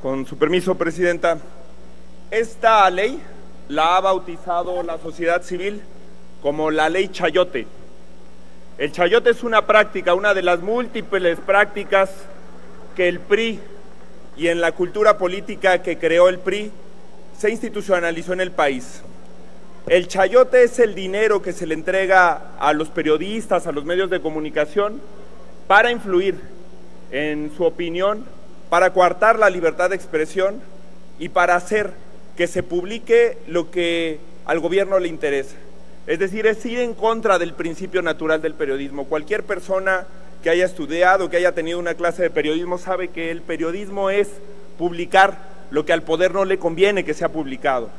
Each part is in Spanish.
Con su permiso, Presidenta, esta ley la ha bautizado la sociedad civil como la Ley Chayote. El chayote es una práctica, una de las múltiples prácticas que el PRI y en la cultura política que creó el PRI se institucionalizó en el país. El chayote es el dinero que se le entrega a los periodistas, a los medios de comunicación, para influir en su opinión, para coartar la libertad de expresión y para hacer que se publique lo que al gobierno le interesa. Es decir, es ir en contra del principio natural del periodismo. Cualquier persona que haya estudiado, que haya tenido una clase de periodismo, sabe que el periodismo es publicar lo que al poder no le conviene que sea publicado.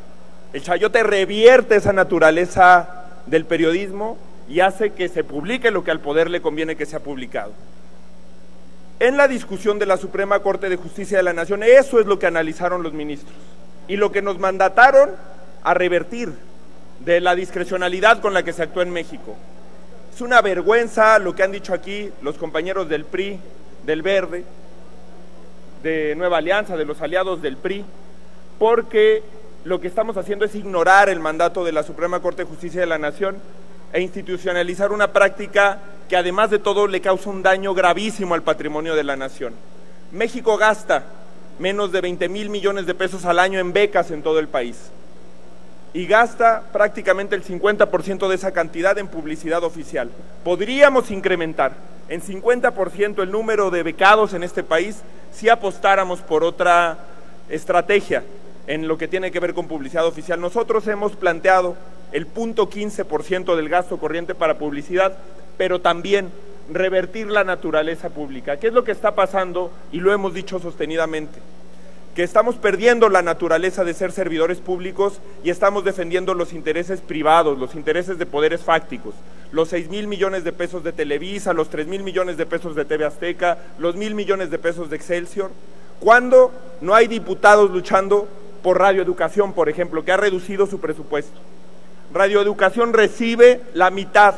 El chayote revierte esa naturaleza del periodismo y hace que se publique lo que al poder le conviene que sea publicado. En la discusión de la Suprema Corte de Justicia de la Nación, eso es lo que analizaron los ministros y lo que nos mandataron a revertir de la discrecionalidad con la que se actuó en México. Es una vergüenza lo que han dicho aquí los compañeros del PRI, del Verde, de Nueva Alianza, de los aliados del PRI, porque lo que estamos haciendo es ignorar el mandato de la Suprema Corte de Justicia de la Nación e institucionalizar una práctica que además de todo le causa un daño gravísimo al patrimonio de la nación. México gasta menos de 20,000 millones de pesos al año en becas en todo el país y gasta prácticamente el 50% de esa cantidad en publicidad oficial. Podríamos incrementar en 50% el número de becados en este país si apostáramos por otra estrategia en lo que tiene que ver con publicidad oficial. Nosotros hemos planteado el 0.15% del gasto corriente para publicidad, pero también revertir la naturaleza pública. ¿Qué es lo que está pasando? Y lo hemos dicho sostenidamente, que estamos perdiendo la naturaleza de ser servidores públicos y estamos defendiendo los intereses privados, los intereses de poderes fácticos, los 6,000 millones de pesos de Televisa, los 3,000 millones de pesos de TV Azteca, los 1,000 millones de pesos de Excelsior, cuando no hay diputados luchando por radioeducación, por ejemplo, que ha reducido su presupuesto. Radioeducación recibe la mitad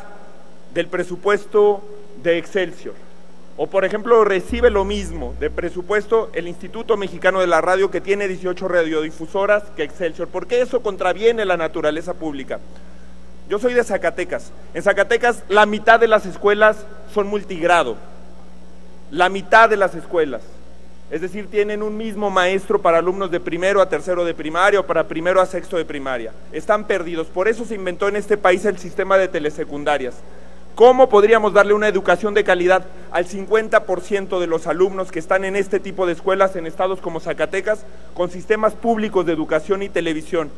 del presupuesto de Excelsior. O, por ejemplo, recibe lo mismo de presupuesto el Instituto Mexicano de la Radio, que tiene 18 radiodifusoras, que Excelsior. ¿Por qué eso contraviene la naturaleza pública? Yo soy de Zacatecas. En Zacatecas la mitad de las escuelas son multigrado. La mitad de las escuelas. Es decir, tienen un mismo maestro para alumnos de primero a tercero de primaria o para primero a sexto de primaria. Están perdidos. Por eso se inventó en este país el sistema de telesecundarias. ¿Cómo podríamos darle una educación de calidad al 50% de los alumnos que están en este tipo de escuelas en estados como Zacatecas con sistemas públicos de educación y televisión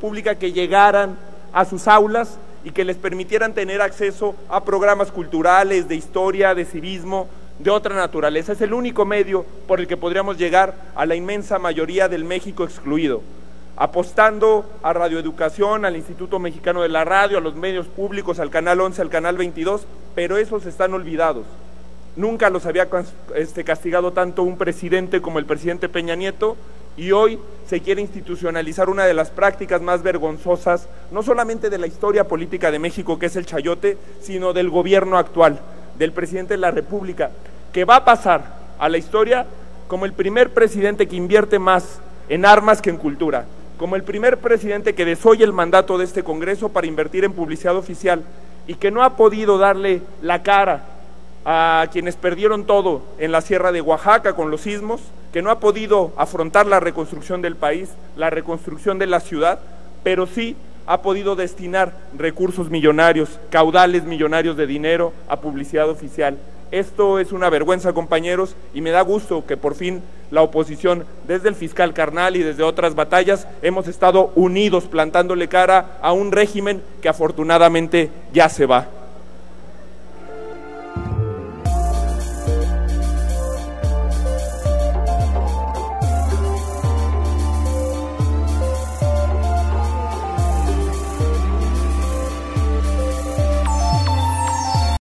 pública que llegaran a sus aulas y que les permitieran tener acceso a programas culturales, de historia, de civismo, de otra naturaleza? Es el único medio por el que podríamos llegar a la inmensa mayoría del México excluido, apostando a radioeducación, al Instituto Mexicano de la Radio, a los medios públicos, al Canal 11, al Canal 22, pero esos están olvidados. Nunca los había castigado tanto un presidente como el presidente Peña Nieto, y hoy se quiere institucionalizar una de las prácticas más vergonzosas, no solamente de la historia política de México, que es el chayote, sino del gobierno actual, del presidente de la República, que va a pasar a la historia como el primer presidente que invierte más en armas que en cultura, como el primer presidente que desoye el mandato de este Congreso para invertir en publicidad oficial y que no ha podido darle la cara a quienes perdieron todo en la Sierra de Oaxaca con los sismos, que no ha podido afrontar la reconstrucción del país, la reconstrucción de la ciudad, pero sí ha podido destinar recursos millonarios, caudales millonarios de dinero a publicidad oficial. Esto es una vergüenza, compañeros, y me da gusto que por fin la oposición, desde el fiscal Carnal y desde otras batallas, hemos estado unidos plantándole cara a un régimen que afortunadamente ya se va.